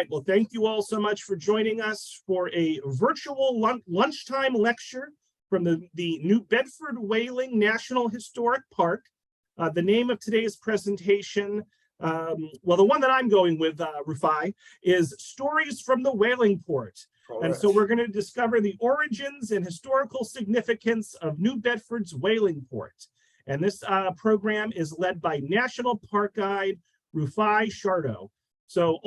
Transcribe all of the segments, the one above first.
right, well, thank you all so much for joining us for a virtual lunchtime lecture from the New Bedford Whaling National Historic Park. The name of today's presentation, well, the one that I'm going with, Rufai, is Stories from the Whaling Port. Correct. And so we're going to discover the origins and historical significance of New Bedford's whaling port. And this program is led by National Park Guide Rufai Shardo. So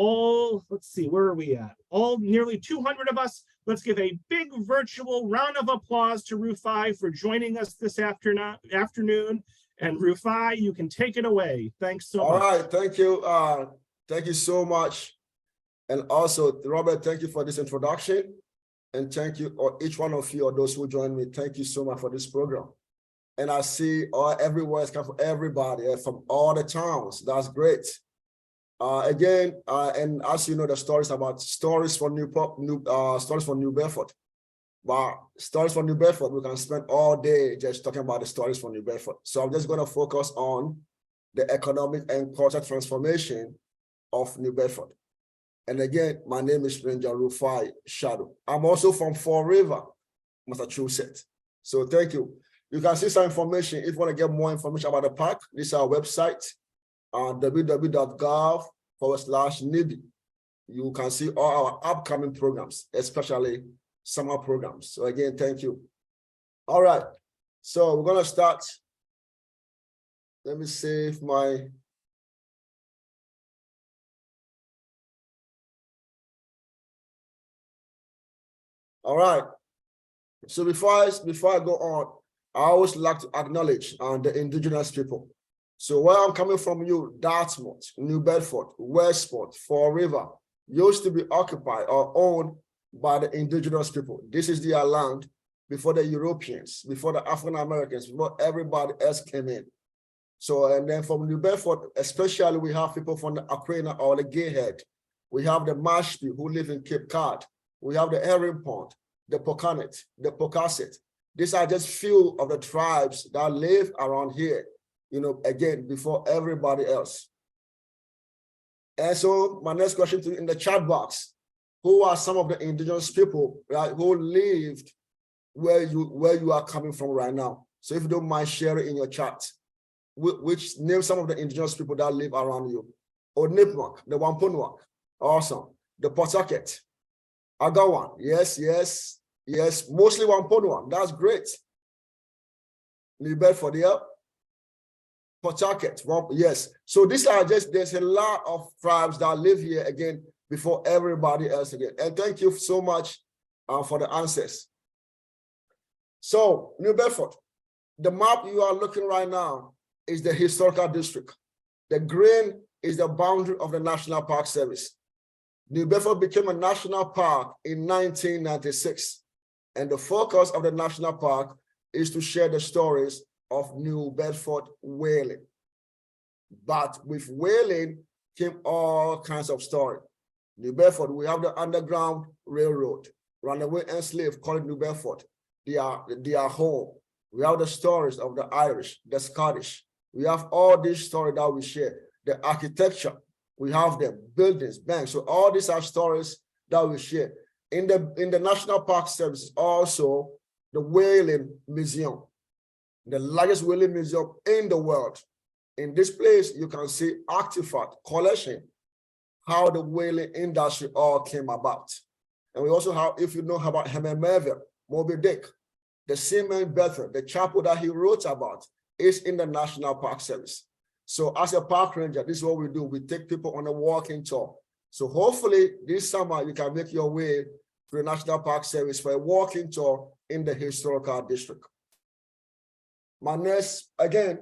let's see, where are we at? All nearly 200 of us. Let's give a big virtual round of applause to Rufai for joining us this afternoon. And Rufai, you can take it away. Thanks so much. All right, thank you. Thank you so much. And also, Robert, thank you for this introduction. And thank you, or each one of you or those who joined me. Thank you so much for this program. And I see everywhere it's come from everybody, from all the towns. That's great. And as you know, the stories about stories for New Bedford. But stories for New Bedford, we can spend all day just talking about the stories for New Bedford. So I'm just going to focus on the economic and cultural transformation of New Bedford. And again, my name is Ranger Rufai Shardo. I'm also from Fall River, Massachusetts. So thank you. You can see some information. If you want to get more information about the park, this is our website, www.gov/NIBI. You can see all our upcoming programs, especially summer programs. So again, thank you. All right, so we're going to start. Let me save my... All right, so before I go on, I always like to acknowledge the indigenous people. So where I'm coming from, Dartmouth, New Bedford, Westport, Fall River, used to be occupied or owned by the indigenous people. This is their land before the Europeans, before the African Americans, before everybody else came in. So, and then from New Bedford, especially, we have people from the Aquina or the Gayhead. We have the Marsh people who live in Cape Cod. We have the Herring Pond, the Pokanet, the Pocasset. These are just few of the tribes that live around here, again, before everybody else. And so my next question to you in the chat box, who are some of the indigenous people, right, who lived where you are coming from right now? So if you don't mind sharing in your chat, which name some of the indigenous people that live around you. Onipmuc, the Wampunwak, awesome. The Pawtucket, Agawan, yes, mostly Wampunwak, that's great. New Bedford, yeah. Pawtucket, yes. So these are there's a lot of tribes that live here again before everybody else again. And thank you so much for the answers. So New Bedford, the map you are looking right now is the historical district. The green is the boundary of the National Park Service. New Bedford became a national park in 1996. And the focus of the national park is to share the stories of New Bedford whaling. But with whaling came all kinds of stories. New Bedford, we have the Underground Railroad. Runaway enslaved call it New Bedford. They are home. We have the stories of the Irish, the Scottish. We have all these stories that we share. The architecture, we have the buildings, banks. So all these are stories that we share. In the National Park Service, also the Whaling Museum, the largest whaling museum in the world. In this place, you can see artifact collection, how the whaling industry all came about. And we also have, if you know about Herman Melville, Moby Dick, the seaman Bedford, the chapel that he wrote about is in the National Park Service. So as a park ranger, this is what we do. We take people on a walking tour. So hopefully this summer you can make your way to the National Park Service for a walking tour in the historical district. My next, again,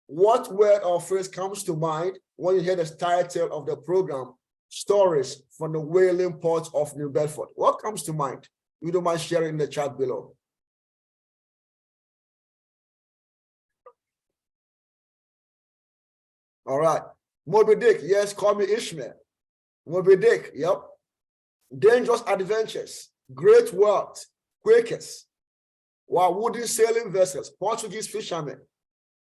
what word or phrase comes to mind when you hear the title of the program, Stories from the Whaling Port of New Bedford? What comes to mind? You don't mind sharing in the chat below. All right. Moby Dick, yes, call me Ishmael. Moby Dick, yep. Dangerous adventures, great wealth, Quakers, while wooden sailing vessels, Portuguese fishermen.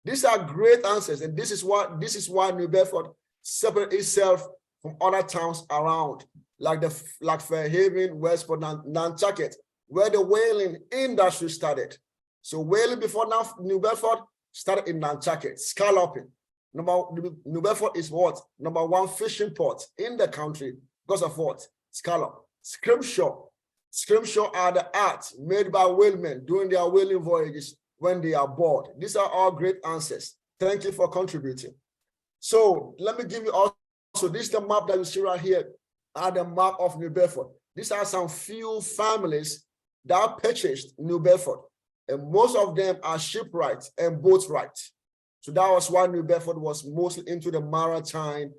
These are great answers, and this is why New Bedford separates itself from other towns around, like Fairhaven, Westport, Nantucket, where the whaling industry started. So whaling before now, New Bedford started in Nantucket, scalloping. New Bedford is what? #1 fishing port in the country because of what? Scallop. Scrimshaw. Scrimshaw are the arts made by whalemen during their whaling voyages when they are bored. These are all great answers. Thank you for contributing. So let me give you also, this is the map that you see right here, are the map of New Bedford. These are some few families that purchased New Bedford, and most of them are shipwrights and boatwrights. So that was why New Bedford was mostly into the maritime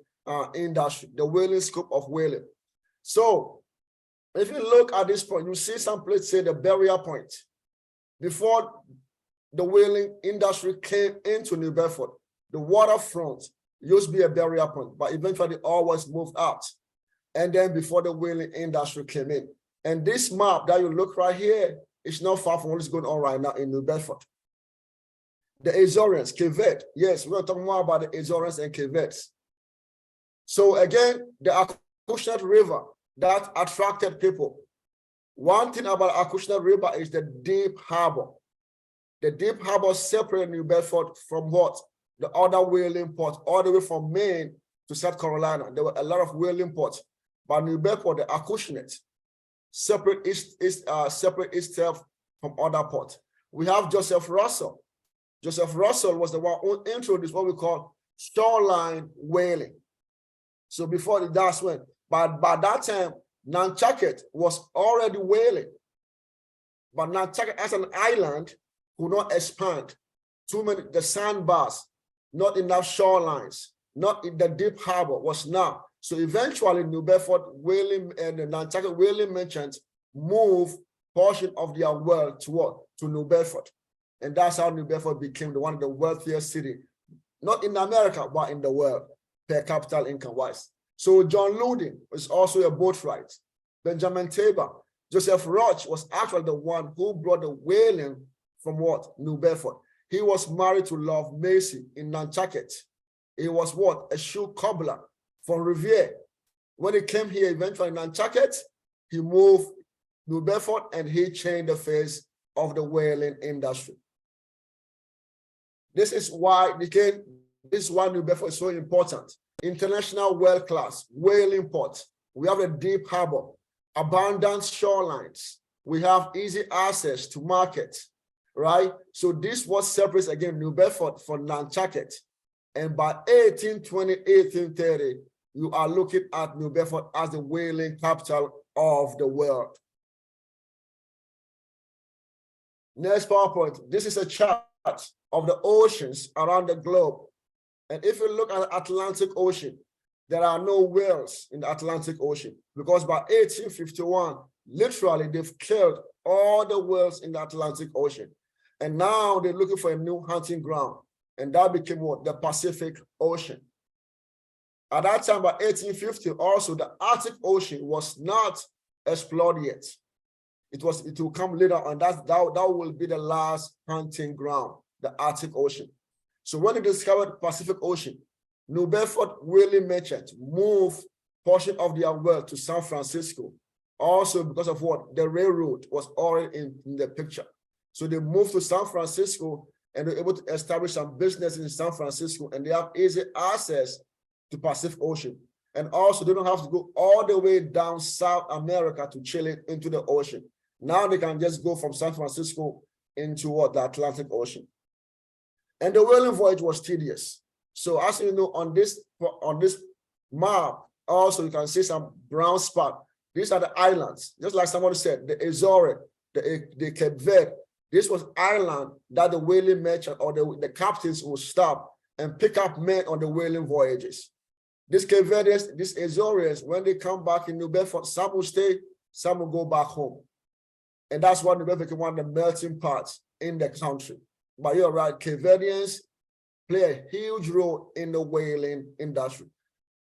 industry, the whaling scope of whaling. So if you look at this point, you see some places say the barrier point. Before the whaling industry came into New Bedford, the waterfront used to be a barrier point, but eventually all was moved out. And then before the whaling industry came in. And this map that you look right here is not far from what is going on right now in New Bedford. The Azorians, Cape Verde. Yes, we're talking more about the Azorians and Cape Verdes. So again, the Acushnet River that attracted people. One thing about Acushnet River is the deep harbor. The deep harbor separated New Bedford from what? The other whaling ports, all the way from Maine to South Carolina. There were a lot of whaling ports. But New Bedford, the Acushnet, separate itself from other ports. We have Joseph Russell. Joseph Russell was the one who introduced what we call shoreline whaling. So before that's when, but by that time, Nantucket was already whaling. But Nantucket as an island could not expand. Too many, the sandbars, not enough shorelines, not in the deep harbor was now. So eventually New Bedford whaling and the Nantucket whaling merchants moved portion of their wealth to New Bedford. And that's how New Bedford became one of the wealthiest cities, not in America, but in the world, per capita income wise. So John Loudon was also a boatwright. Benjamin Tabor, Joseph Roach was actually the one who brought the whaling from what? New Bedford. He was married to Love Macy in Nantucket. He was what? A shoe cobbler from Revere. When he came here eventually in Nantucket, he moved New Bedford and he changed the face of the whaling industry. This is why New Bedford is so important. International world-class whaling port. We have a deep harbor, abundant shorelines. We have easy access to market, right? So this was separates again New Bedford from Nantucket. And by 1820, 1830, you are looking at New Bedford as the whaling capital of the world. Next PowerPoint. This is a chart of the oceans around the globe. And if you look at the Atlantic Ocean, there are no whales in the Atlantic Ocean because by 1851, literally they've killed all the whales in the Atlantic Ocean. And now they're looking for a new hunting ground. And that became what? The Pacific Ocean. At that time, by 1850, also the Arctic Ocean was not explored yet. It will come later, and that will be the last hunting ground, the Arctic Ocean. So when they discovered the Pacific Ocean, New Bedford whaling merchants moved portion of their wealth to San Francisco. Also because of what? The railroad was already in the picture. So they moved to San Francisco and they were able to establish some business in San Francisco, and they have easy access to Pacific Ocean. And also they don't have to go all the way down South America to Chile into the ocean. Now they can just go from San Francisco into what? The Atlantic Ocean. And the whaling voyage was tedious. So as you know, on this map, also you can see some brown spot. These are the islands, just like somebody said, the Azores, the Cape Verde. This was island that the whaling merchant or the captains would stop and pick up men on the whaling voyages. This Cape Verdes, these Azores, when they come back in New Bedford, some will stay, some will go back home. And that's why New Bedford became one of the melting pots in the country. But you're right, Cape Verdeans play a huge role in the whaling industry.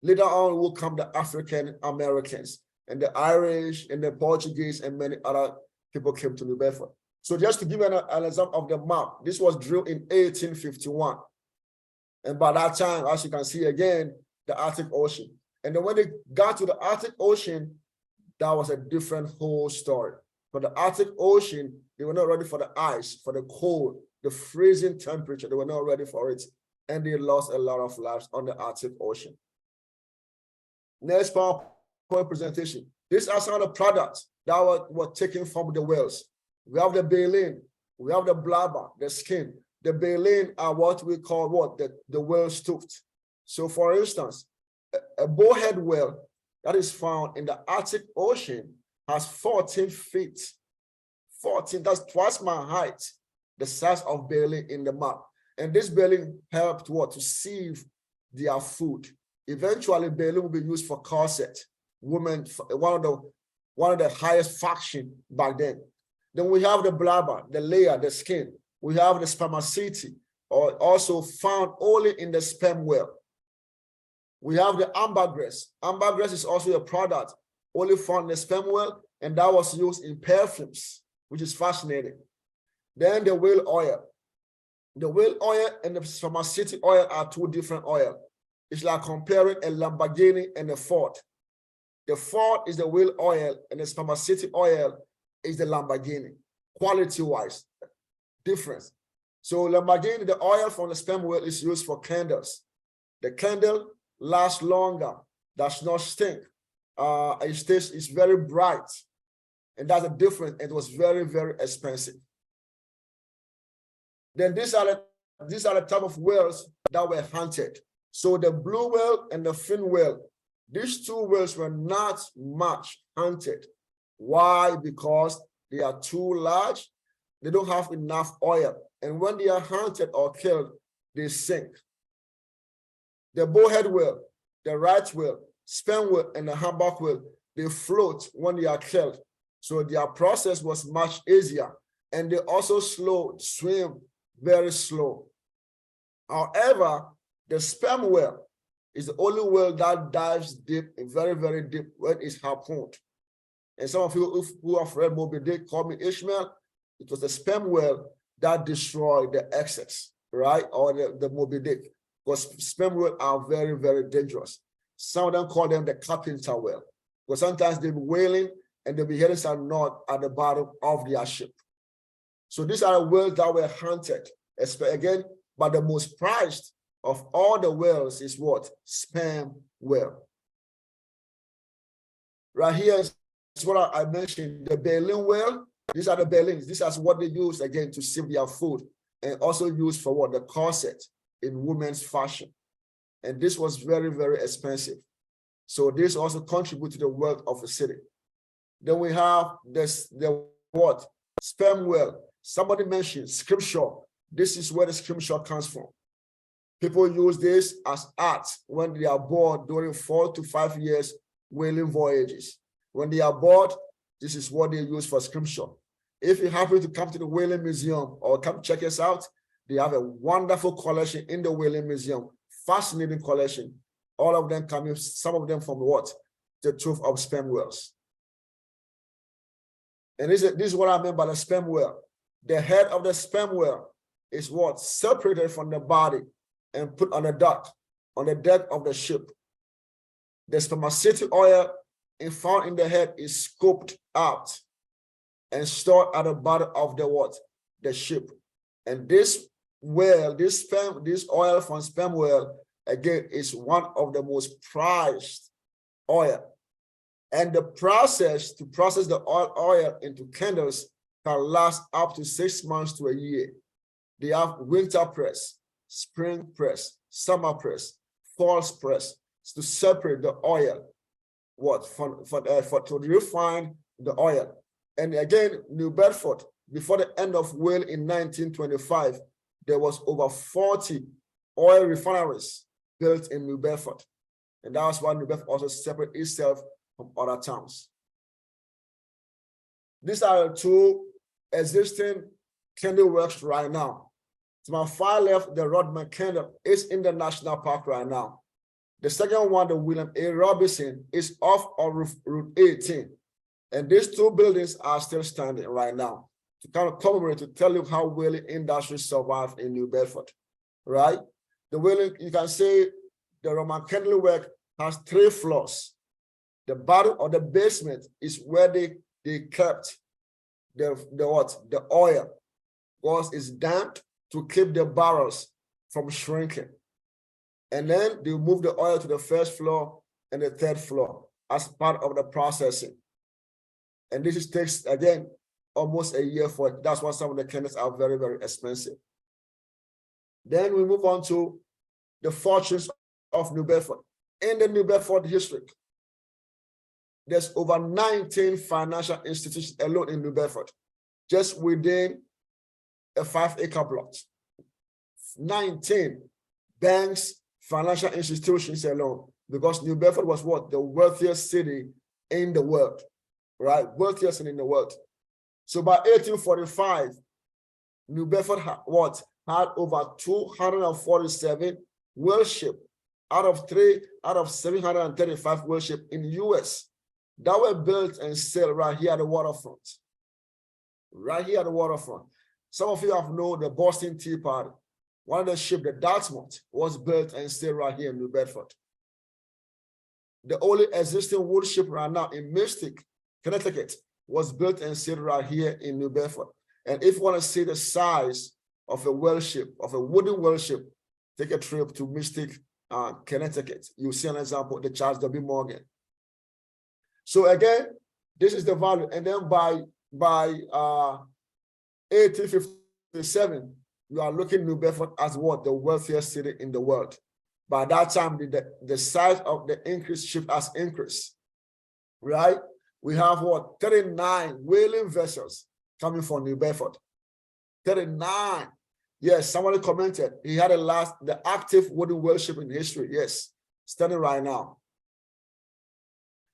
Later on will come the African Americans and the Irish and the Portuguese and many other people came to New Bedford. So just to give you an example of the map, this was drilled in 1851. And by that time, as you can see again, the Arctic Ocean. And then when they got to the Arctic Ocean, that was a different whole story. For the Arctic Ocean, they were not ready for the ice, for the cold, the freezing temperature. They were not ready for it. And they lost a lot of lives on the Arctic Ocean. Next PowerPoint presentation. These are some of the products that were taken from the whales. We have the baleen, we have the blubber, the skin. The baleen are what we call the whale's tooth. So for instance, a bowhead whale that is found in the Arctic Ocean has 14 feet. 14, that's twice my height, the size of baleen in the map. And this baleen helped to sieve their food. Eventually, baleen will be used for corset. Women, one of the highest faction back then. Then we have the blubber, the layer, the skin. We have the spermaceti, or also found only in the sperm whale. We have the ambergris. Ambergris is also a product only found in the sperm whale, and that was used in perfumes, which is fascinating. Then the whale oil. The whale oil and the spermaceti oil are two different oils. It's like comparing a Lamborghini and a Ford. The Ford is the whale oil, and the spermaceti oil is the Lamborghini. Quality-wise, difference. So Lamborghini, the oil from the sperm whale is used for candles. The candle lasts longer, does not stink. It's very bright, and that's a difference. It was very, very expensive. Then these are the type of whales that were hunted. So the blue whale and the fin whale, these two whales were not much hunted. Why? Because they are too large. They don't have enough oil. And when they are hunted or killed, they sink. The bowhead whale, the right whale, sperm whale, and the humpback whale, they float when they are killed. So their process was much easier. And they also swim very slow. However, the sperm whale is the only whale that dives deep, very, very deep when it's harpooned. And some of you who have read Moby Dick, call me Ishmael, it was the sperm whale that destroyed the excess, right? Or the Moby Dick, because sperm whales are very, very dangerous. Some of them call them the carpenter whale, because sometimes they'll be whaling and they'll be hitting some knot at the bottom of their ship. So these are the whales that were hunted, again, but the most prized of all the whales is what? Sperm whale. Right here is what I mentioned, the baleen whale. These are the baleens. This is what they use, again, to sieve their food, and also used for what? The corset in women's fashion. And this was very, very expensive. So this also contributes to the wealth of the city. Then we have the what? Sperm whale. Somebody mentioned scrimshaw. This is where the scrimshaw comes from. People use this as art when they are bored during 4 to 5 years whaling voyages. When they are bored, this is what they use for scrimshaw. If you happen to come to the Whaling Museum or come check us out, they have a wonderful collection in the Whaling Museum. Fascinating collection. All of them coming, some of them from what? The tooth of sperm whales. And this is what I meant by the sperm whale. The head of the sperm whale is what? Separated from the body and put on the deck of the ship. The spermaceti oil found in the head is scooped out and stored at the bottom of the what? The ship. And this whale, this oil from sperm whale, again, is one of the most prized oil. And the process to process the oil into candles can last up to 6 months to a year. They have winter press, spring press, summer press, fall press to separate the oil, to refine the oil. And again, New Bedford, before the end of whale in 1925, there was over 40 oil refineries built in New Bedford. And that was why New Bedford also separated itself from other towns. These are the two existing candle works right now. To my far left, the Rodman Candle is in the national park right now. The second one, the William A. Robinson, is off on Route 18. And these two buildings are still standing right now to kind of commemorate, to tell you how whaling industry survived in New Bedford, right? The whaling, you can say the Roman candle work has 3 floors. The bottom or the basement is where they kept the oil, because it's damped to keep the barrels from shrinking. And then they move the oil to the first floor and the 3rd floor as part of the processing. And this takes, again, almost a year for it. That's why some of the chemicals are very, very expensive. Then we move on to the fortunes of New Bedford. In the New Bedford district, there's over 19 financial institutions alone in New Bedford, just within a 5-acre block. 19 banks, financial institutions alone, because New Bedford was what? The wealthiest city in the world, right? Wealthiest city in the world. So by 1845, New Bedford had what? Had over 247 whaleships out of 735 whaleships in the US that were built and sailed right here at the waterfront. Right here at the waterfront. Some of you have known the Boston Tea Party. One of the ships, the Dartmouth, was built and sailed right here in New Bedford. The only existing wood ship right now in Mystic, Connecticut, was built and sailed right here in New Bedford. And if you want to see the size of a whale ship, of a wooden whale ship, take a trip to Mystic, Connecticut. You'll see an example, the Charles W. Morgan. So again, this is the value. And then by 1857, you are looking at New Bedford as what? The wealthiest city in the world. By that time, the size of the increased ship has increased, right? We have what? 39 whaling vessels coming from New Bedford. 39. Yes, somebody commented. He had the active wooden whale ship in history. Yes, standing right now.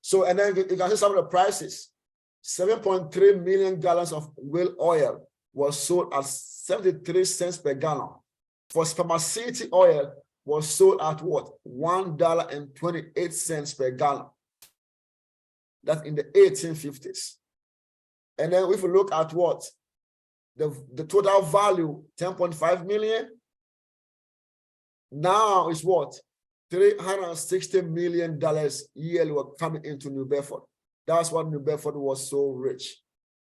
So, and then you can see some of the prices. 7.3 million gallons of whale oil was sold at 73 cents per gallon. For spermaceti oil was sold at what? $1.28 per gallon. That's in the 1850s. And then if you look at what? The total value, 10.5 million. Now is what? $360 million yearly were coming into New Bedford. That's what New Bedford was so rich.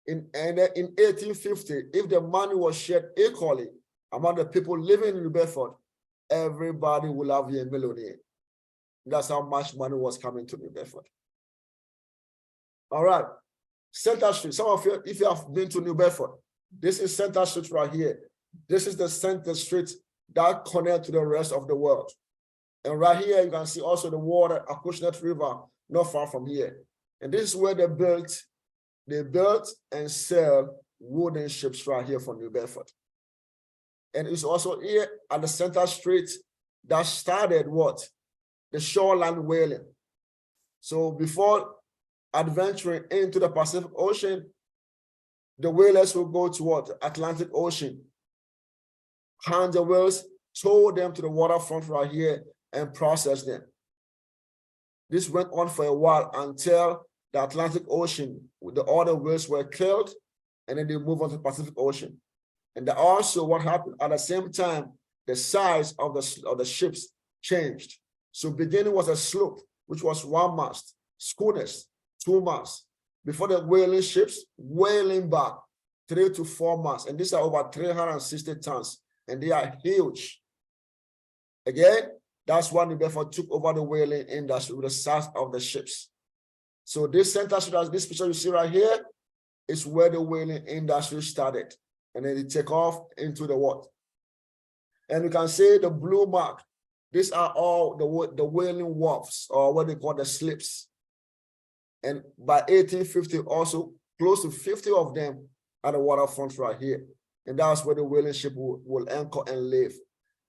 In 1850, if the money was shared equally among the people living in New Bedford, everybody will have a millionaire. That's how much money was coming to New Bedford. All right, Center Street. Some of you, if you have been to New Bedford, this is Center Street right here. This is the Center Street that connects to the rest of the world. And right here, you can see also the water, Acushnet River, not far from here. And this is where they built and sell wooden ships right here for New Bedford. And it's also here at the Center Street that started what? The shoreline whaling. So before adventuring into the Pacific Ocean, the whalers will go to what? Atlantic Ocean. Hand the whales, tow them to the waterfront right here and process them. This went on for a while until the Atlantic Ocean, the other whales were killed, and then they move on to the Pacific Ocean. And also what happened at the same time, the size of the ships changed. So beginning was a sloop, which was 1 mast, schooners, 2 masts. Before the whaling ships, whaling back, 3 to 4 masts. And these are over 360 tons, and they are huge. Again, that's when New Bedford took over the whaling industry with the size of the ships. So this Center Street, this picture you see right here, is where the whaling industry started. And then they take off into the what? And you can see the blue mark. These are all the whaling wharfs, or what they call the slips. And by 1850, also close to 50 of them at the waterfront right here. And that's where the whaling ship will anchor and live.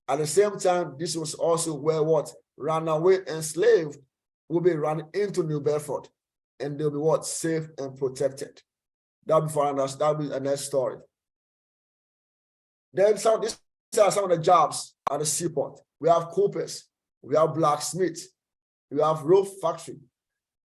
At the same time, this was also where what? Runaway enslaved will be run into New Bedford, and they'll be what? Safe and protected. That'll be for us. That'll be a next story. Then these are some of the jobs at the seaport. We have coopers, we have blacksmiths, we have rope factory,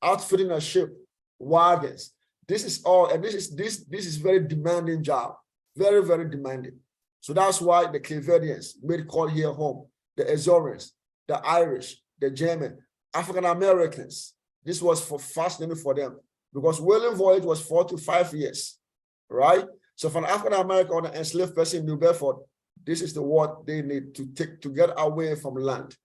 outfitting a ship, wagons. This is all, and this is very demanding job, very, very demanding. So that's why the Clavedians made call here home, the Azorians, the Irish, the German, African Americans. This was fascinating for them because whaling voyage was 4 to 5 years, right? So for an African American or an enslaved person in New Bedford, this is the what they need to take to get away from land.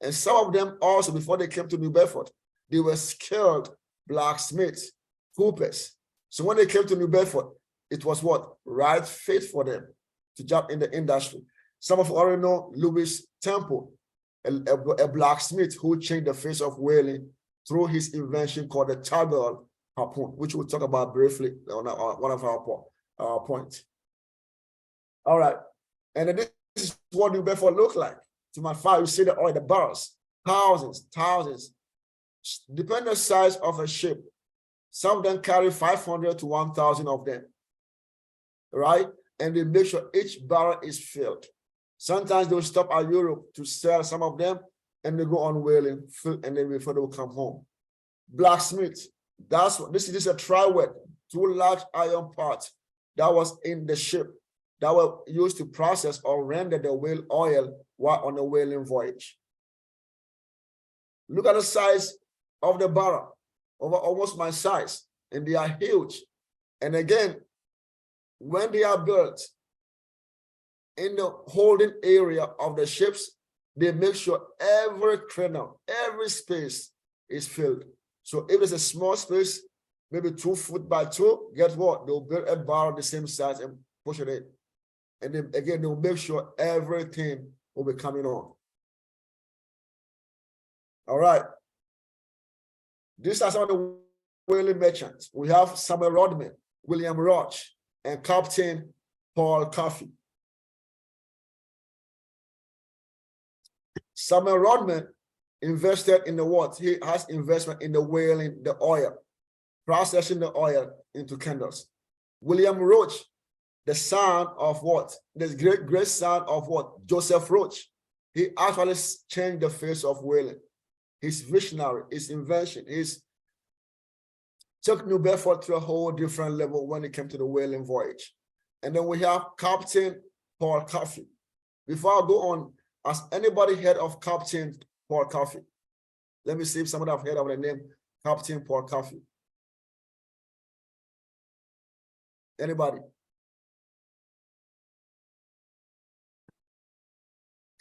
And some of them also, before they came to New Bedford, they were skilled blacksmiths, hoopers. So when they came to New Bedford, it was what? Right fit for them to jump in the industry. Some of you already know Louis Temple, a blacksmith who changed the face of whaling through his invention called the toggle harpoon, which we'll talk about briefly on one of our points. All right. And this is what New Bedford looked like. To my fire, you see the oil, the barrels, thousands. Depending on the size of a ship, some of them carry 500 to 1,000 of them, right? And they make sure each barrel is filled. Sometimes they'll stop at Europe to sell some of them, and they go on whaling, and then before they will come home. Blacksmith, this is a tri-wet, 2 large iron parts that was in the ship that were used to process or render the whale oil while on a whaling voyage. Look at the size of the barrel, over almost my size, and they are huge. And again, when they are built in the holding area of the ships, they make sure every cradle, every space is filled. So if there's a small space, maybe 2 foot by 2, guess what? They'll build a barrel the same size and push it in. And then again, they'll make sure everything will be coming on. All right. These are some of the whaling merchants. We have Samuel Rodman, William Roach, and Captain Paul Coffey. Samuel Rodman invested in the what? He has investment in the whaling, the oil, processing the oil into candles. William Roach, the son of what? The great son of what? Joseph Roach. He actually changed the face of whaling. His visionary, his invention, took New Bedford to a whole different level when it came to the whaling voyage. And then we have Captain Paul Coffey. Before I go on, has anybody heard of Captain Paul Coffey? Let me see if somebody have heard of the name Captain Paul Coffey. Anybody?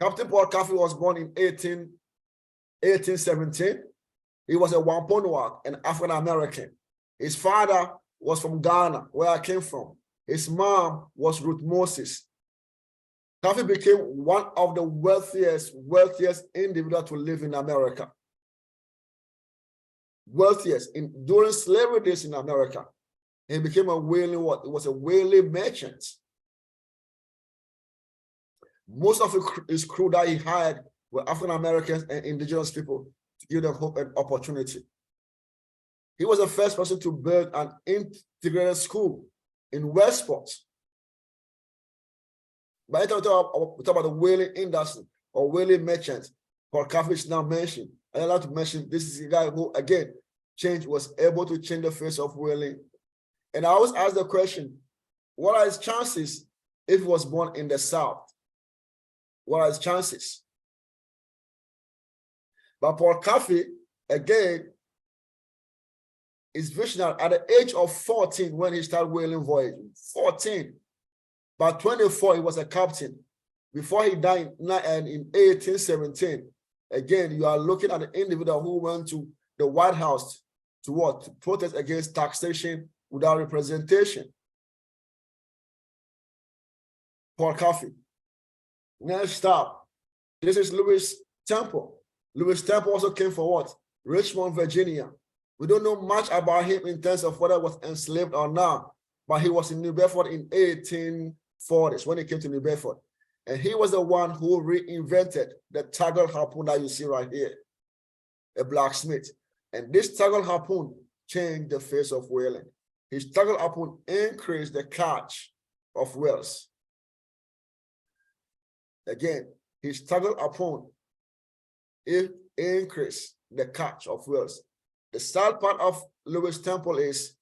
Captain Paul Coffey was born in 1817. He was a Wampanoag, an African American. His father was from Ghana, where I came from. His mom was Ruth Moses. Coffey became one of the wealthiest individuals to live in America. Wealthiest during slavery days in America. He became a whaling what? He was a whaling merchant. Most of his crew that he hired were African Americans and indigenous people to give them hope and opportunity. He was the first person to build an integrated school in Westport. By the time we talk about the whaling industry or whaling merchants, Paul Coffey is now mentioned. I like to mention this is a guy who, again, was able to change the face of whaling. And I always ask the question, what are his chances if he was born in the South? What are his chances? But Paul Coffey, again, is visionary at the age of 14 when he started whaling voyage. 14. By 24, he was a captain. Before he died in 1817, again, you are looking at an individual who went to the White House to what? To protest against taxation without representation. Paul Coffey. Next stop. This is Louis Temple. Louis Temple also came from what? Richmond, Virginia. We don't know much about him in terms of whether he was enslaved or not, but he was in New Bedford in 1840s when he came to New Bedford. And he was the one who reinvented the toggle harpoon that you see right here, a blacksmith. And this toggle harpoon changed the face of whaling. His toggle harpoon increased the catch of whales. Again, his toggle harpoon increased the catch of whales. The sad part of Louis Temple is,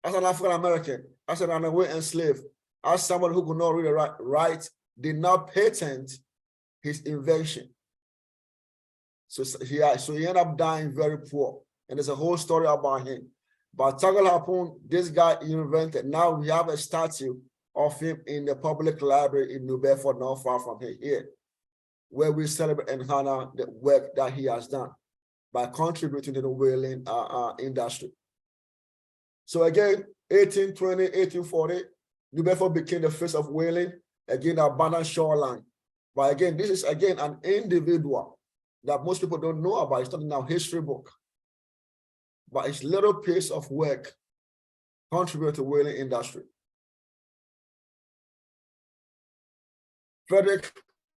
as an African American, as an runaway enslaved, as someone who could not read or write, did not patent his invention. So he ended up dying very poor. And there's a whole story about him. But Tagal Harpoon, this guy invented. Now we have a statue of him in the public library in New Bedford, not far from here, where we celebrate and honor the work that he has done by contributing to the whaling industry. So again, 1820, 1840, New Bedford became the face of whaling, again, abandoned shoreline. But again, this is again an individual that most people don't know about. It's not in our history book. But his little piece of work contributed to the whaling industry. Frederick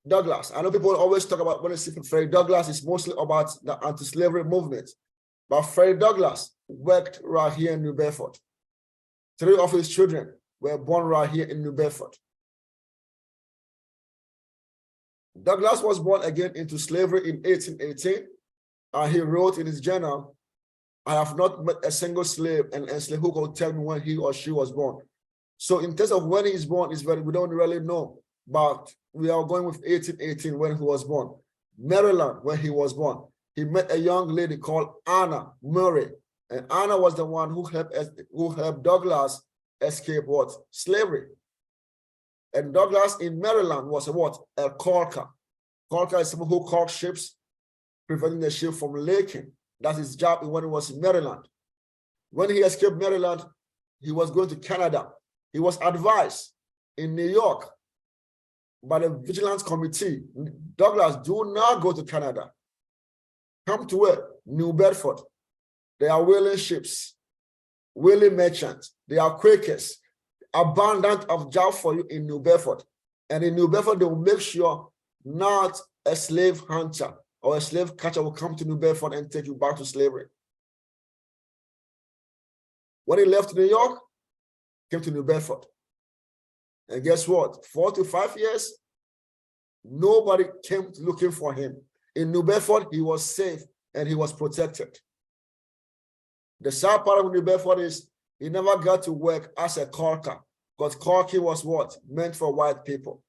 Douglass. I know people always talk about when they see Frederick Douglass, it's mostly about the anti-slavery movement. But Frederick Douglass worked right here in New Bedford. 3 of his children were born right here in New Bedford. Douglass was born again into slavery in 1818, and he wrote in his journal, "I have not met a single slave and enslaved who could tell me when he or she was born." So in terms of when he is born, we don't really know, but we are going with 1818 when he was born. Maryland, when he was born, he met a young lady called Anna Murray, and Anna was the one who helped Douglass escape what? Slavery. And Douglass in Maryland was a what? A caulker. Caulker is someone who caulks ships, preventing the ship from leaking. That's his job when he was in Maryland. When he escaped Maryland, he was going to Canada. He was advised in New York by the Vigilance Committee, Douglass, do not go to Canada. Come to where? New Bedford. They are whaling ships, whaling merchants. They are Quakers. Abundant of job for you in New Bedford. And in New Bedford, they will make sure not a slave hunter or a slave catcher will come to New Bedford and take you back to slavery. When he left New York, came to New Bedford. And guess what? 4 to 5 years, nobody came looking for him. In New Bedford, he was safe and he was protected. The sad part of New Bedford is he never got to work as a caulker, because caulking was what? Meant for white people.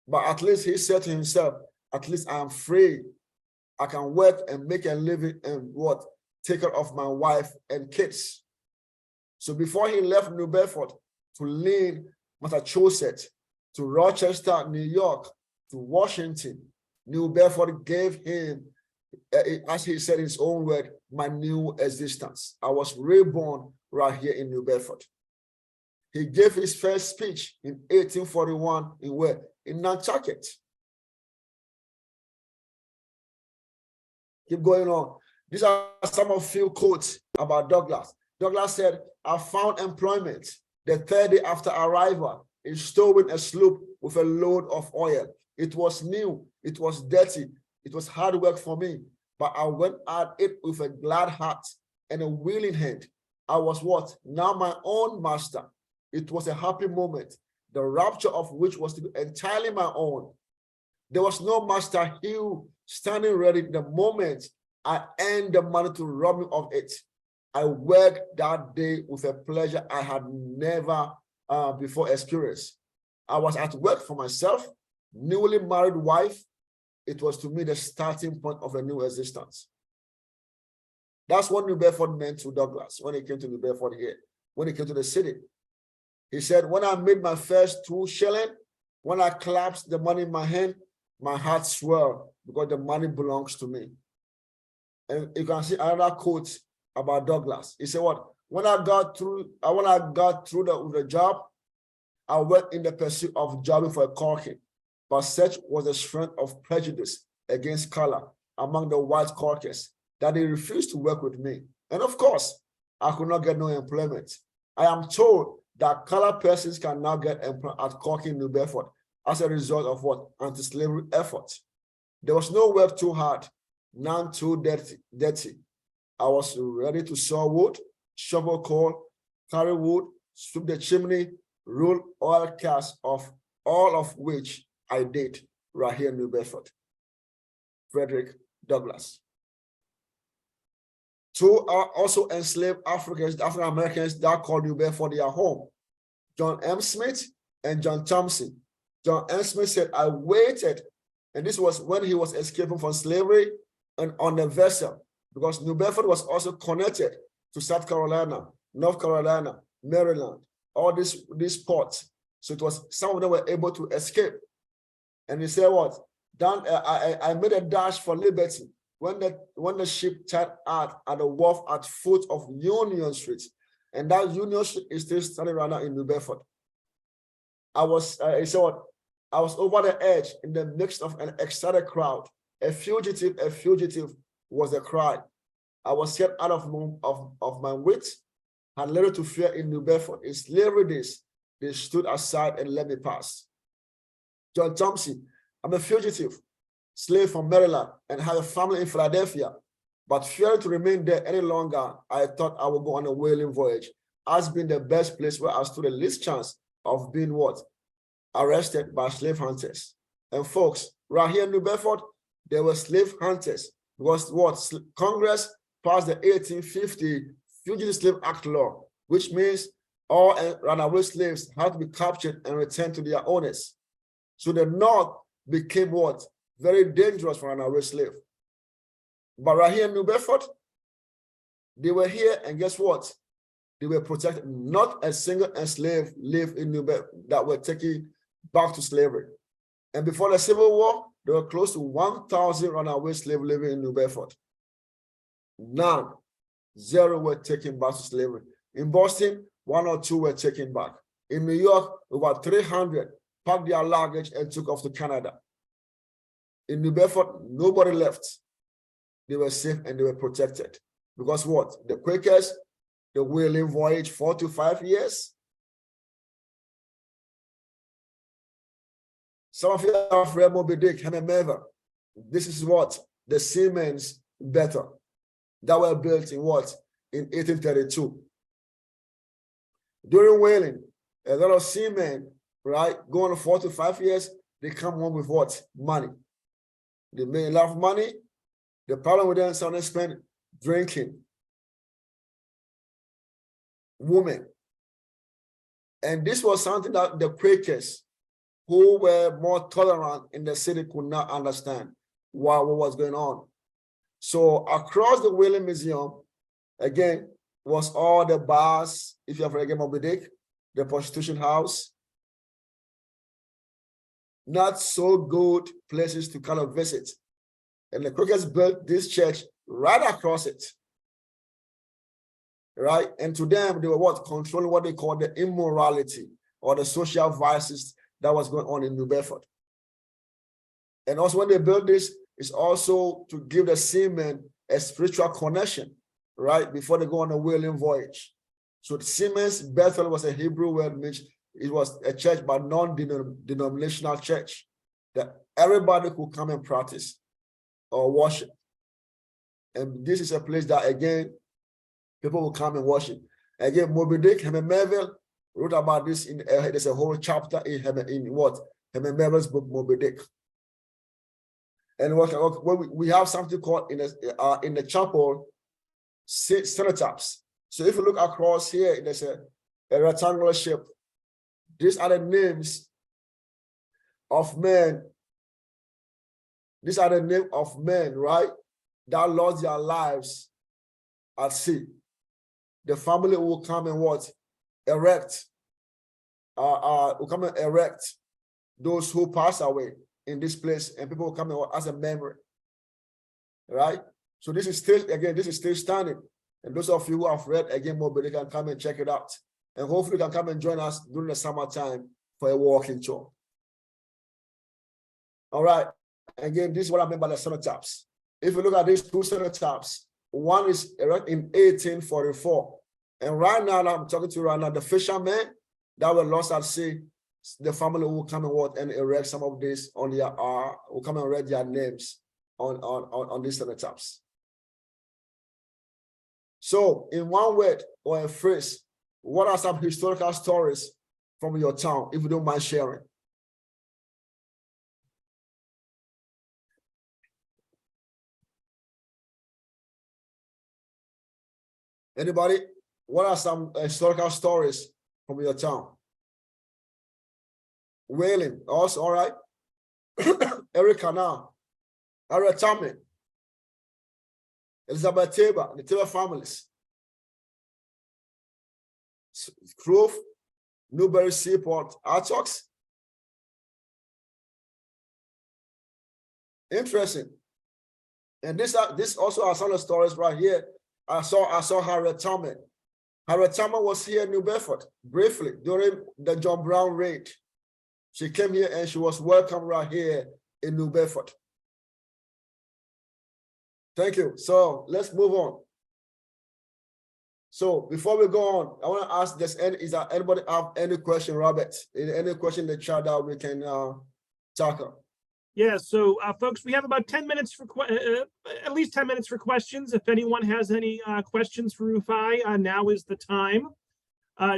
But at least he said to himself, at least I am free. I can work and make a living and what? Take care of my wife and kids. So before he left New Bedford to Lynn, Massachusetts, to Rochester, New York, to Washington, New Bedford gave him, as he said in his own word, my new existence. I was reborn right here in New Bedford. He gave his first speech in 1841 in where? In Nantucket. Keep going on. These are some of few quotes about Douglass. Douglass said, I found employment the 3rd day after arrival in stowing a sloop with a load of oil. It was new, it was dirty, it was hard work for me, but I went at it with a glad heart and a willing hand. I was what? Now my own master. It was a happy moment, the rapture of which was to be entirely my own. There was no master Hugh standing ready the moment I earned the money to rob me of it. I worked that day with a pleasure I had never before experienced. I was at work for myself, newly married wife. It was to me the starting point of a new existence. That's what New Bedford meant to Douglass when he came to New Bedford here, when he came to the city. He said, when I made my first 2 shillings, when I clasped the money in my hand, my heart swelled because the money belongs to me. And you can see another quote about Douglass. He said, what? When I got through the job, I went in the pursuit of jobbing for a caulking, but such was the strength of prejudice against color among the white caulkers that they refused to work with me. And of course, I could not get no employment. I am told that colored persons can now get employed at caulking New Bedford as a result of what? Anti-slavery efforts. There was no work too hard, none too dirty. I was ready to saw wood, shovel coal, carry wood, sweep the chimney, roll oil casks of all of which I did right here in New Bedford. Frederick Douglass. 2 are also enslaved African Americans that called New Bedford their home. John M. Smith and John Thompson. John M. Smith said, I waited, and this was when he was escaping from slavery. on the vessel, because New Bedford was also connected to South Carolina, North Carolina, Maryland, all these ports. So it was, some of them were able to escape. And he said, what? Down, I made a dash for liberty when the ship tied out at the wharf at foot of Union Street. And that Union Street is still standing right now in New Bedford. He said, what? I was over the edge in the midst of an excited crowd. A fugitive was the cry. I was scared out of my wits, had little to fear in New Bedford. In slavery days, they stood aside and let me pass. John Thompson, I'm a fugitive, slave from Maryland, and have a family in Philadelphia. But fearing to remain there any longer, I thought I would go on a whaling voyage, as being the best place where I stood the least chance of being what? Arrested by slave hunters. And folks, right here in New Bedford, there were slave hunters. Because what? Congress passed the 1850 Fugitive Slave Act law, which means all runaway slaves had to be captured and returned to their owners. So the North became what? Very dangerous for runaway slave. But right here in New Bedford, they were here, and guess what? They were protected. Not a single enslaved lived in New Bedford that were taken back to slavery. And before the Civil War, there were close to 1,000 runaway slaves living in New Bedford. None, 0 were taken back to slavery. In Boston, 1 or 2 were taken back. In New York, over 300 packed their luggage and took off to Canada. In New Bedford, nobody left. They were safe and they were protected. Because what? The Quakers, the whaling voyage, 4 to 5 years. Some of you have read Moby Dick, Hemmemever. This is what? The seamen's better. That were built in what? In 1832. During whaling, a lot of seamen, right, going 4 to 5 years, they come home with what? Money. They made a lot of money. The problem with them is how they spend drinking, women. And this was something that the Quakers, who were more tolerant in the city, could not understand what was going on. So across the Whaling Museum, again, was all the bars, if you have read Moby Dick, the prostitution house. Not so good places to kind of visit. And the Quakers built this church right across it. Right? And to them, they were what? Controlling what they call the immorality or the social vices that was going on in New Bedford. And also when they built this, it's also to give the seamen a spiritual connection, right? Before they go on a whaling voyage. So the Seamen's Bethel was a Hebrew word, which it was a church, but non-denominational church that everybody could come and practice or worship. And this is a place that, again, people will come and worship. Again, Moby Dick, Hemmemever wrote about this in there's a whole chapter in what? Hemmemever's book, Moby Dick. And what we have something called in the chapel, cenotaphs. So if you look across here, there's a rectangular shape. These are the names of men. These are the names of men, right? That lost their lives at sea. The family will come and what? Erect. Will come and erect those who pass away in this place, and people will come and as a memory. Right? So this is still, again, this is still standing. And those of you who have read again Moby Dick can come and check it out. And hopefully you can come and join us during the summertime for a walking tour. All right. Again, this is what I mean by the cenotaphs. If you look at these two cenotaphs, one is erected in 1844. And right now, I'm talking to you right now, the fishermen that were lost at sea, the family will come and what and erect some of this on their will come and read their names on these cenotaphs. So, in one word or a phrase, what are some historical stories from your town, if you don't mind sharing? Anybody? What are some historical stories from your town? Whaling, also, all right. Eric Canal, Eric Tommy. Elizabeth Taylor, the Taylor families. Grove, Newberry Seaport, Artox. Interesting. And this also are some of the stories right here. I saw Harriet Tubman. Harriet Tubman was here in New Bedford briefly during the John Brown raid. She came here and she was welcome right here in New Bedford. Thank you. So let's move on. So before we go on, I want to ask, is there anybody have any question, Robert? Any question in the chat that we can tackle? Yeah, so folks, we have about 10 minutes for at least 10 minutes for questions. If anyone has any questions for Rufai, now is the time.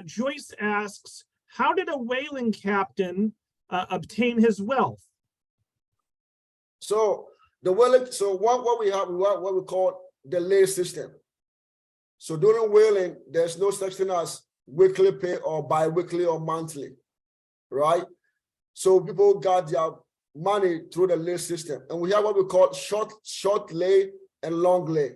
Joyce asks, how did a whaling captain obtain his wealth? So the whaling, so what we have, what we call the lay system. So during whaling, there's no such thing as weekly pay or bi-weekly or monthly, right? So people got their money through the lay system. And we have what we call short lay and long lay.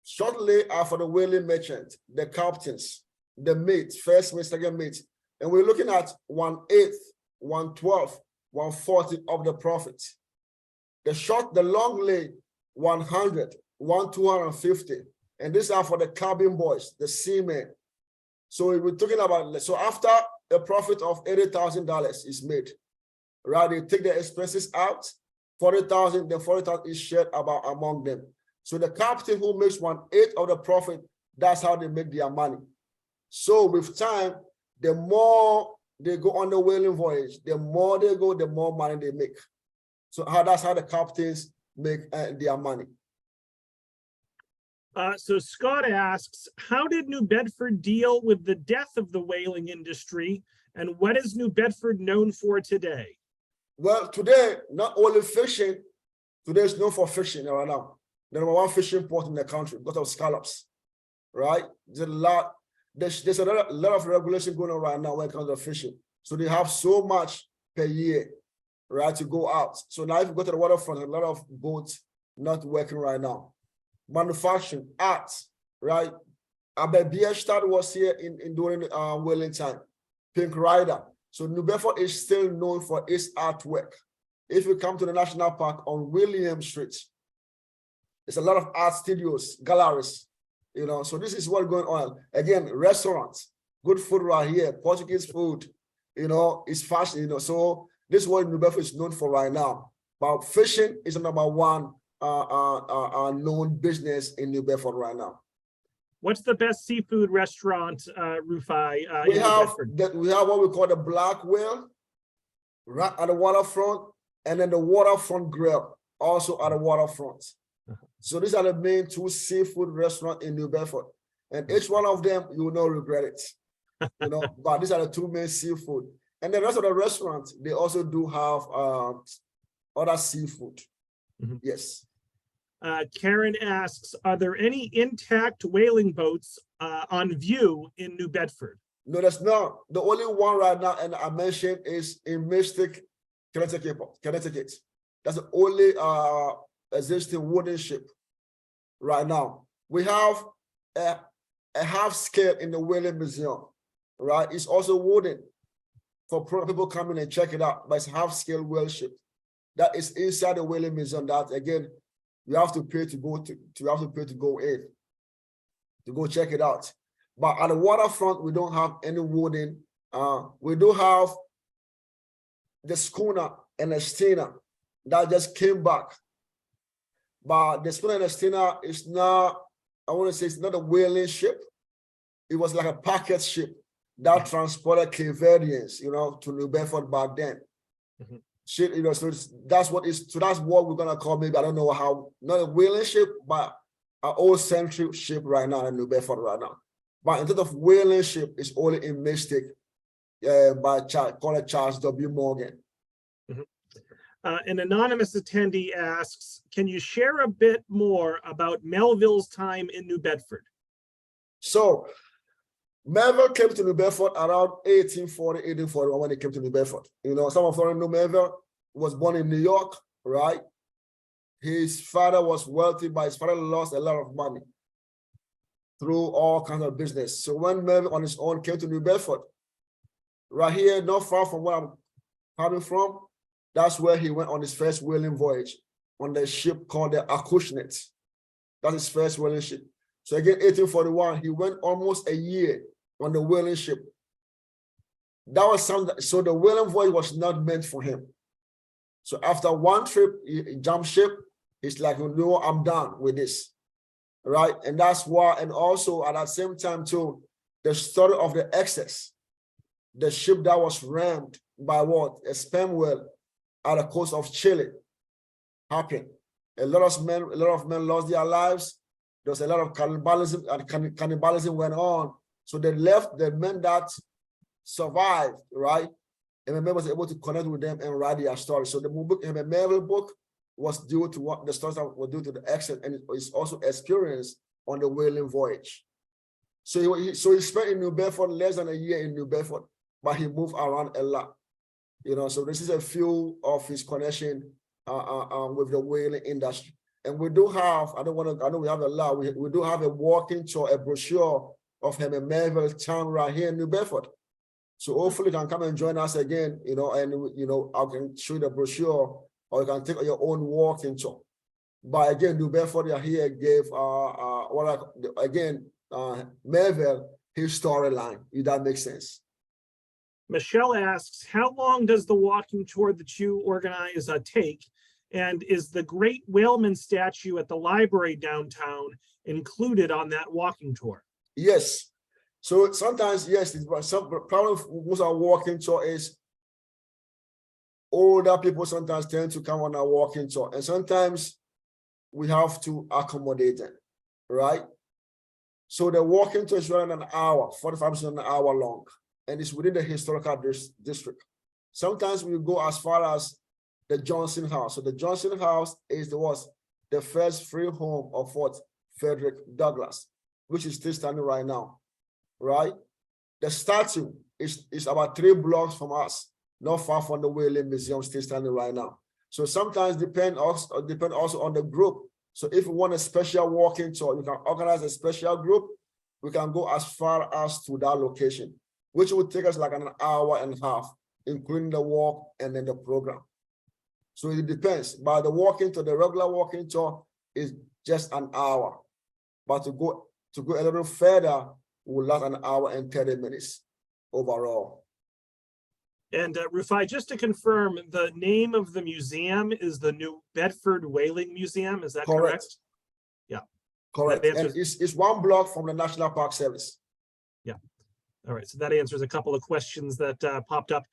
Short lay are for the whaling merchant, the captains, the mate, first mate, second mate. And we're looking at 1/8, 1/12, 1/40 of the profit. The long lay, 100, 1/250. And these are for the cabin boys, the seamen. So we're talking about, so after a profit of $80,000 is made, right? They take the expenses out, 40,000, then 40,000 is shared about among them. So the captain who makes 1/8 of the profit, that's how they make their money. So with time, the more they go on the whaling voyage, the more they go, the more money they make. So that's how the captains make their money. So Scott asks, how did New Bedford deal with the death of the whaling industry, and what is New Bedford known for today? Well, today, not only fishing, today is known for fishing right now. The number one fishing port in the country because of scallops, right? There's a lot of regulation going on right now when it comes to fishing. So they have so much per year, right, to go out. So now if you go to the waterfront, a lot of boats not working right now. Manufacturing, arts, right? Bierstadt was here during whaling time. Pink Rider. So New Bedford is still known for its artwork. If you come to the National Park on William Street, there's a lot of art studios, galleries, you know. So this is what's going on. Again, restaurants, good food right here, Portuguese food, you know, it's fashion, you know. So this is what New Bedford is known for right now. But fishing is the number one known business in New Bedford right now. What's the best seafood restaurant, Rufai? We have what we call the Black Whale, right at the waterfront, and then the Waterfront Grill, also at the waterfront. So these are the main two seafood restaurants in New Bedford, and each one of them you will not regret it, you know. But these are the two main seafood, and the rest of the restaurants they also do have other seafood. Yes. Karen asks, are there any intact whaling boats on view in New Bedford? No, there's not. The only one right now, and I mentioned, is in Mystic, Connecticut. That's the only existing wooden ship right now. We have a half scale in the Whaling Museum, right? It's also wooden for people coming and check it out, but it's half scale whale ship that is inside the Whaling Museum. That again, you have to pay to go in to go check it out. But at the waterfront, we don't have any wooden. We do have the schooner and the steamer that just came back. But the schooner and the steamer is not, I want to say it's not a whaling ship. It was like a packet ship that transported Cape Verdeans, you know, to New Bedford back then. Shit, you know, so that's what we're gonna call, maybe, I don't know how, not a whaling ship, but an old century ship right now in New Bedford right now. But in terms of whaling ship, it's only in Mystic by Charles W. Morgan. An anonymous attendee asks, can you share a bit more about Melville's time in New Bedford? So Melville came to New Bedford around 1841 when he came to New Bedford. You know, some of you know Melville was born in New York, right? his father was wealthy, but his father lost a lot of money through all kinds of business. So when Melvin on his own came to New Bedford, right here, not far from where I'm coming from, that's where he went on his first whaling voyage on the ship called the Acushnet. That's his first whaling ship. So again, 1841, he went almost a year on the whaling ship. That was something, so the whaling voyage was not meant for him. So after one trip, he jumped ship. He's like, no, I'm done with this, right? And that's why, and also at that same time too, the story of the Essex, the ship that was rammed by what? A sperm whale at the coast of Chile happened. A lot of men lost their lives. There was a lot of cannibalism, and cannibalism went on. So they left the men that survived, right? And the man was able to connect with them and write their story. So the book, the Melville book, was due to what the stories that were due to the accident, and it's also experience on the whaling voyage. So he spent in New Bedford less than a year in New Bedford, but he moved around a lot. You know, so this is a few of his connection with the whaling industry. And we do have, I know we have a lot, we do have a walking tour, a brochure of him in Melville town right here in New Bedford. So hopefully you can come and join us again, you know, and, you know, I can show you the brochure, or you can take your own walking tour. But again, New Bedford here gave, Melville his storyline, if that makes sense. Michelle asks, how long does the walking tour that you organize take? And is the Great Whaleman statue at the library downtown included on that walking tour? Yes. So sometimes, yes, some problem with our walking tour is older people sometimes tend to come on a walking tour, and sometimes we have to accommodate them, right? So the walking tour is around an hour, 45 minutes an hour long, and it's within the historical district. Sometimes we go as far as the Johnson House. So the Johnson House is the first free home of what? Frederick Douglass, which is still standing right now, right? The statue is about 3 blocks from us, not far from the Whaling Museum, still standing right now. So sometimes depend also on the group. So if you want a special walking tour, you can organize a special group. We can go as far as to that location, which would take us like an hour and a half, including the walk and then the program. So it depends. But the regular walking tour is just an hour. But to go a little further will last an hour and 30 minutes overall. And Rufai, just to confirm, the name of the museum is the New Bedford Whaling Museum. Is that correct? Yeah. Correct. And it's 1 block from the National Park Service. Yeah. All right. So that answers a couple of questions that popped up.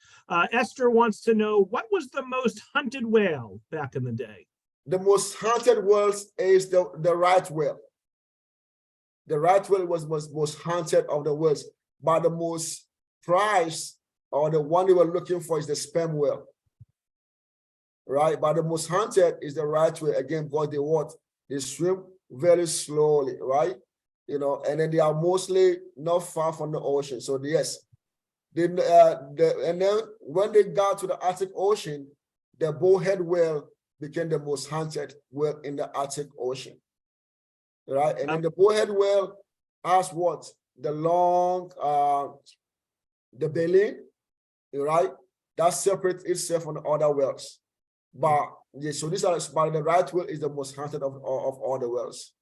Esther wants to know, what was the most hunted whale back in the day? The most hunted whale is the right whale. The right whale was most hunted of the whales, but the most prized, or the one they were looking for, is the sperm whale, right? But the most hunted is the right whale, again, because they swim very slowly, right? You know, and then they are mostly not far from the ocean. So yes, and then when they got to the Arctic Ocean, the bowhead whale became the most hunted whale in the Arctic Ocean, right? And then the bowhead whale has what? The long, the belly, right? That separates itself from the other whales. But yeah, so but the right whale is the most hunted of all the whales.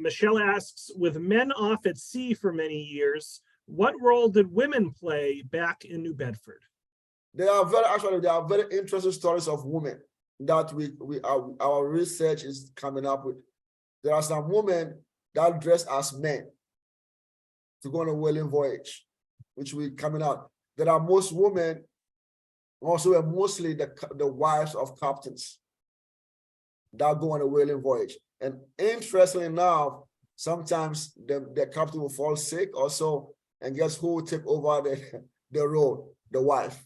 Michelle asks, with men off at sea for many years, what role did women play back in New Bedford? There are very interesting stories of women that our research is coming up with. There are some women that dress as men to go on a whaling voyage, which will be coming out. There are most women also, and mostly the wives of captains that go on a whaling voyage. And interestingly enough, sometimes the captain will fall sick also, and guess who will take over the role? The wife.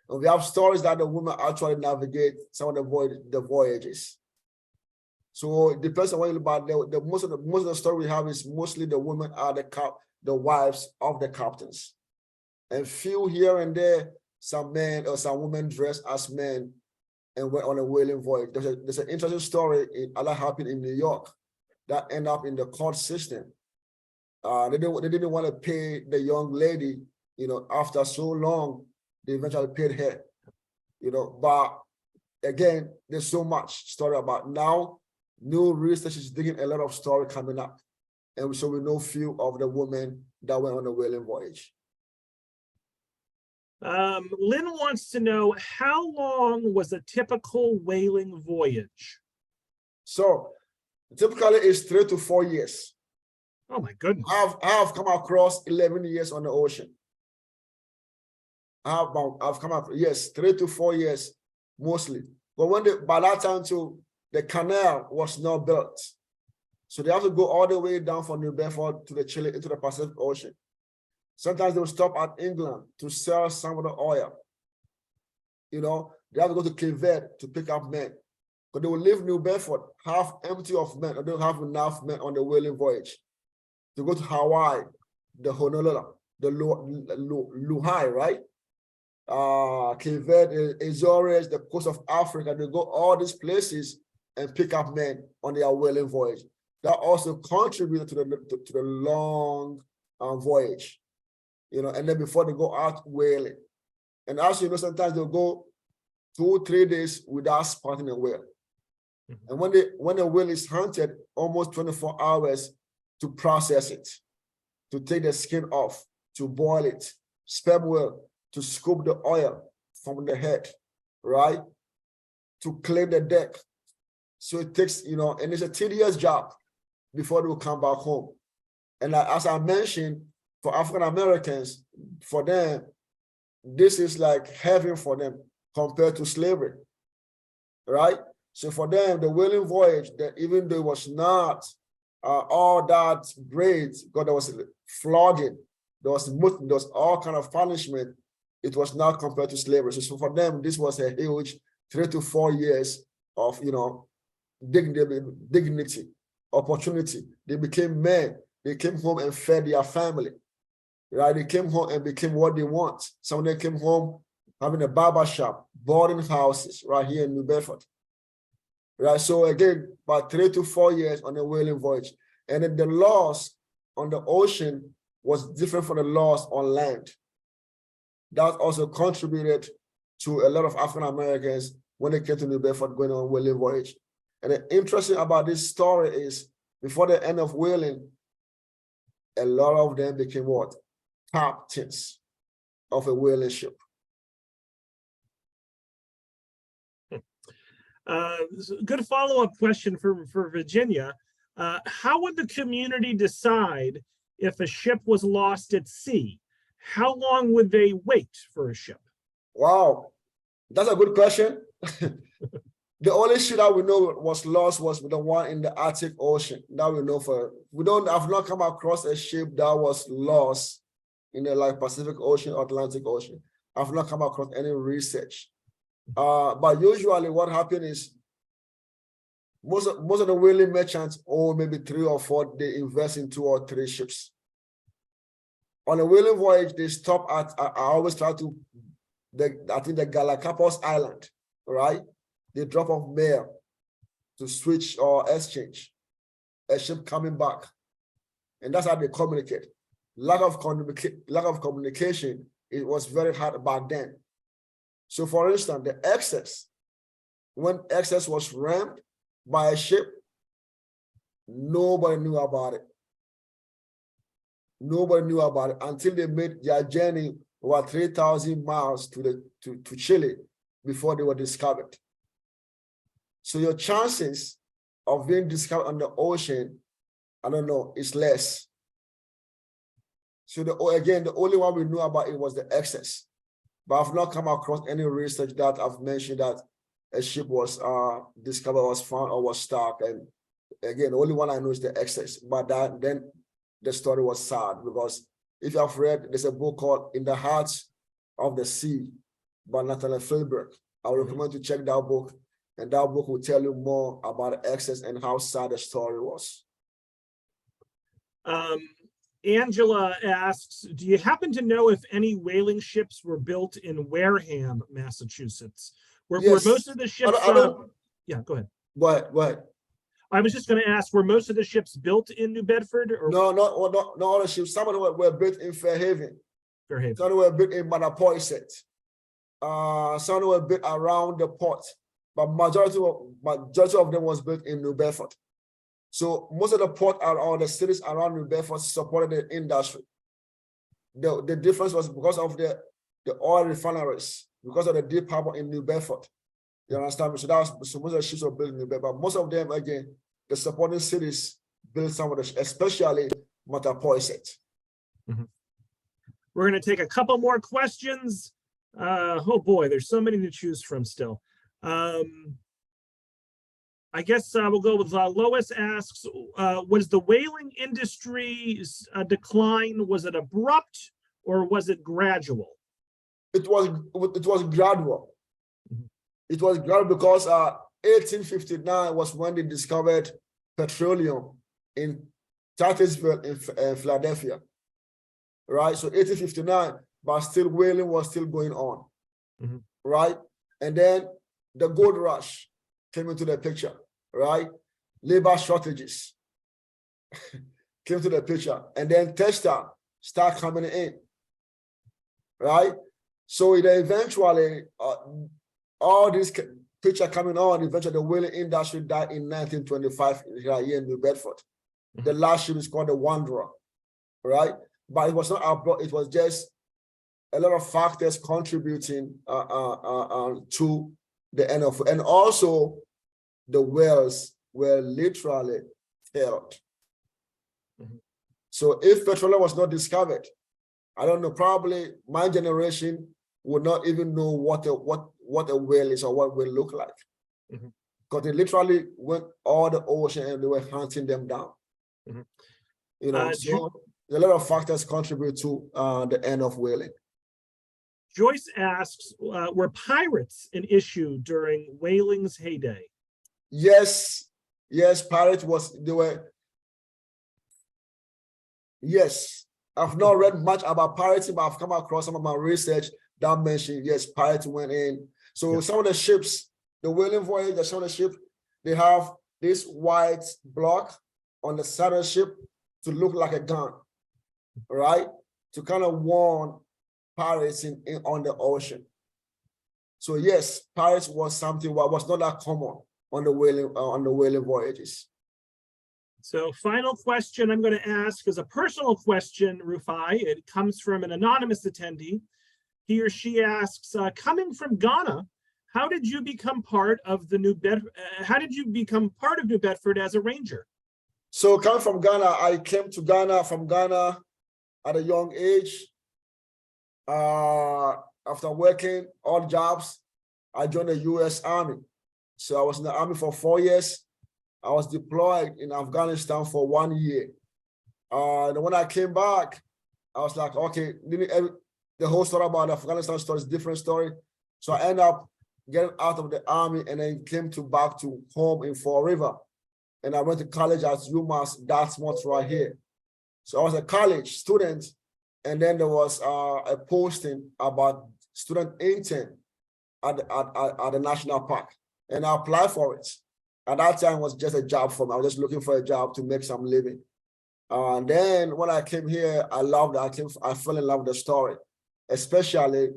And we have stories that the women actually navigate some of the voyages. So it depends on what you look at. Most of the story we have is mostly the women are the wives of the captains. And few here and there, some men or some women dress as men and went on a whaling voyage. There's an interesting story that happened in New York that ended up in the court system. They didn't want to pay the young lady, after so long, they eventually paid her, but again, there's so much story about now. New research is digging a lot of story coming up. And so we know few of the women that went on a whaling voyage. Lynn wants to know, how long was a typical whaling voyage? So typically it's 3 to 4 years. Oh my goodness. I have come across 11 years on the ocean. I've come across, yes, 3 to 4 years mostly. But by that time too, the canal was not built. So they have to go all the way down from New Bedford to Chile into the Pacific Ocean. Sometimes they will stop at England to sell some of the oil. They have to go to Bedford to pick up men. But they will leave New Bedford half empty of men, or they don't have enough men on the whaling voyage. To go to Hawaii, the Honolulu, the Luhai, right? Bedford, Azores, the coast of Africa. They go all these places and pick up men on their whaling voyage. That also contributed to the long voyage, and then before they go out whaling. And as you know, sometimes they'll go 2 or 3 days without spotting a whale. And when a whale is hunted, almost 24 hours to process it, to take the skin off, to boil it, sperm whale, to scoop the oil from the head, right? To clean the deck. So it takes, and it's a tedious job before they will come back home. And as I mentioned, for African Americans, for them, this is like heaven for them compared to slavery, right? So for them, the whaling voyage, that even though it was not all that great, because there was flogging, there was all kind of punishment, it was not compared to slavery. So for them, this was a huge 3 to 4 years of, dignity, opportunity. They became men. They came home and fed their family, right? They came home and became what they want. Some of them came home having a barber shop, boarding houses right here in New Bedford, right? So again, about 3 to 4 years on a whaling voyage. And then the loss on the ocean was different from the loss on land. That also contributed to a lot of African Americans when they came to New Bedford going on whaling voyage. And the interesting about this story is, before the end of whaling, a lot of them became what? Captains of a whaling ship. Good follow-up question for Virginia. How would the community decide if a ship was lost at sea? How long would they wait for a ship? Wow, that's a good question. The only ship that we know was lost was the one in the Arctic Ocean. That we know I've not come across a ship that was lost in the Pacific Ocean or Atlantic Ocean. I've not come across any research. But usually what happens is most of the whaling merchants own maybe 3 or 4, they invest in 2 or 3 ships. On a whaling voyage, they stop at, I always try to, I think the Galapagos Island, right? They drop off mail to switch or exchange a ship coming back. And that's how they communicate. Lack of communication, it was very hard back then. So for instance, the excess, when excess was rammed by a ship, nobody knew about it. Nobody knew about it until they made their journey over 3,000 miles to Chile before they were discovered. So your chances of being discovered on the ocean, I don't know, is less. So again, the only one we knew about it was the excess. But I've not come across any research that I've mentioned that a ship was discovered, was found, or was stuck. And again, the only one I know is the excess. But then the story was sad, because if you have read, there's a book called In the Heart of the Sea by Nathaniel Philbrick. I would recommend to check that book, and that book will tell you more about the excess and how sad the story was. Angela asks, do you happen to know if any whaling ships were built in Wareham, Massachusetts? Were Yes. most of the ships? Yeah, go ahead. What? I was just going to ask, were most of the ships built in New Bedford? Or No, not all the ships. Some of them were built in Fairhaven. Fairhaven. Some were built in Manapoiset. Some were built around the port, but majority of them was built in New Bedford. So most of the port or the cities around New Bedford supported the industry. The difference was because of the oil refineries, because of the deep harbor in New Bedford. You understand me? So most of the ships were built in New Bedford. But most of them, again, the supporting cities built some of the, especially Matapoiset. Mm-hmm. We're going to take a couple more questions. Oh boy, there's so many to choose from still. I guess we'll go with Lois asks, was the whaling industry's decline, was it abrupt or was it gradual? It was gradual. Mm-hmm. It was gradual because 1859 was when they discovered petroleum in Titusville in Philadelphia. Right, so 1859, but still whaling was still going on. Mm-hmm. Right, and then the gold rush came into the picture. Right, labor shortages came to the picture, and then textile start coming in. Right, so it eventually all this picture coming on. Eventually, the whaling industry died in 1925 here in New Bedford. Mm-hmm. The last ship is called the Wanderer. Right. But it was not abroad, it was just a lot of factors contributing to the end of it. And also the whales were literally killed. Mm-hmm. So if petroleum was not discovered, I don't know, probably my generation would not even know what a whale is or what whale look like. Mm-hmm. Because they literally went all the ocean and they were hunting them down. Mm-hmm. You know, so a lot of factors contribute to the end of whaling. Joyce asks, were pirates an issue during whaling's heyday? Yes, pirates yes. I've not read much about pirating, but I've come across some of my research that mentioned, yes, pirates went in. So some of the ships, the whaling voyage, some of the ships, they have this white block on the side of the ship to look like a gun. Right, to kind of warn pirates on the ocean. So yes, pirates was something that was not that common on the whaling voyages. So final question I'm going to ask is a personal question, Rufai. It comes from an anonymous attendee. He or she asks, coming from Ghana, how did you become part of the New Bedford as a ranger? So coming from Ghana, I came to Ghana from Ghana at a young age. After working odd jobs, I joined the U.S. Army. So I was in the Army for 4 years. I was deployed in Afghanistan for 1 year. And when I came back, I was like, okay, the whole story about the Afghanistan story is a different story. So I ended up getting out of the Army and then came back to home in Fall River. And I went to college at UMass Dartmouth right here. So I was a college student, and then there was a posting about student intern at the national park, and I applied for it. At that time, it was just a job for me. I was just looking for a job to make some living. And then when I came here, I fell in love with the story, especially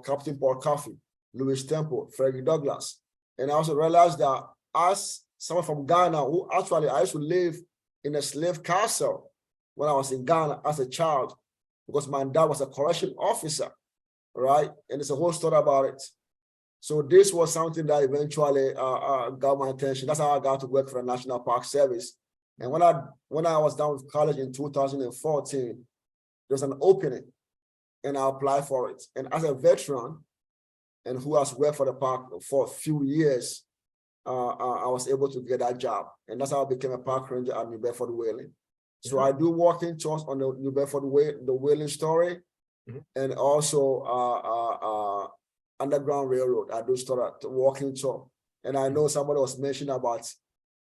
Captain Paul Coffey, Louis Temple, Freddie Douglass, and I also realized that as someone from Ghana, who actually I used to live in a slave castle when I was in Ghana as a child, because my dad was a correction officer, right? And there's a whole story about it. So this was something that eventually got my attention. That's how I got to work for the National Park Service. And when I was done with college in 2014, there was an opening, and I applied for it. And as a veteran, and who has worked for the park for a few years, I was able to get that job. And that's how I became a park ranger at New Bedford Whaling. So I do walking tours on the New Bedford the whaling story, and also Underground Railroad. I do start walking tour. And I know somebody was mentioning about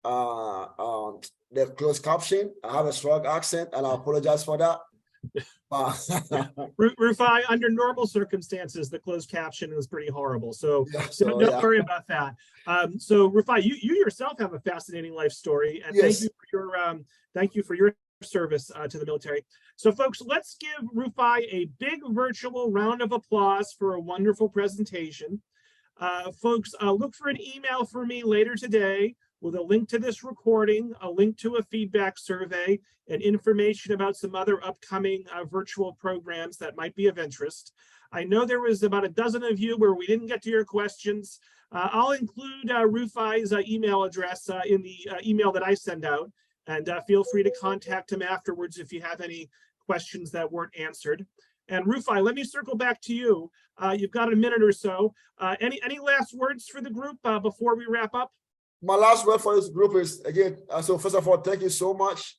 the closed caption. I have a strong accent, and I apologize for that. Rufai, under normal circumstances, the closed caption was pretty horrible. So, Yeah, so don't worry about that. So Rufai, you yourself have a fascinating life story, and Yes. thank you for your service to the military. So folks, let's give Rufai a big virtual round of applause for a wonderful presentation. Folks, look for an email from me later today with a link to this recording, a link to a feedback survey, and information about some other upcoming virtual programs that might be of interest. I know there was about a dozen of you where we didn't get to your questions. I'll include Rufai's email address in the email that I send out, and feel free to contact him afterwards if you have any questions that weren't answered. And Rufai, let me circle back to you. You've got a minute or so. Any last words for the group before we wrap up? My last word for this group is, again, so first of all, thank you so much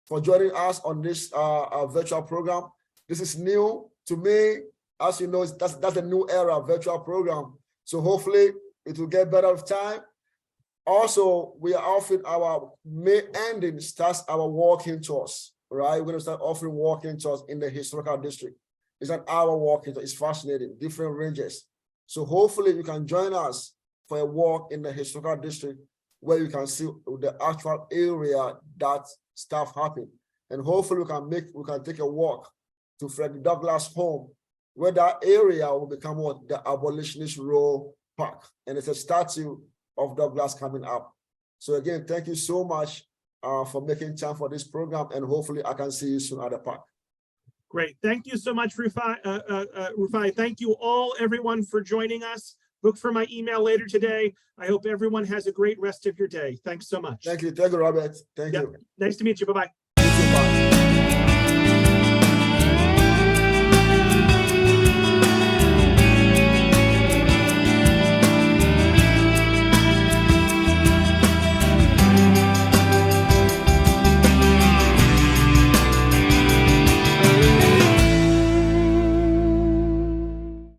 for joining us on this virtual program. This is new to me. As you know, that's a new era virtual program. So hopefully it will get better with time. Also, we are offering our May ending starts our walking tours, right? We're going to start offering walking tours in the historical district. It's an hour walking tour. It's fascinating, different ranges. So hopefully you can join us for a walk in the historical district where you can see the actual area that stuff happened. And hopefully we can take a walk to Frederick Douglass' home, where that area will become what? The Abolitionist Row Park. And it's a statue of Douglass coming up. So again, thank you so much for making time for this program, and hopefully I can see you soon at the park. Great. Thank you so much, Rufai. Rufai, thank you all, everyone, for joining us. Look for my email later today. I hope everyone has a great rest of your day. Thanks so much. Thank you. Thank you, Robert. Thank you. Nice to meet you. Bye-bye.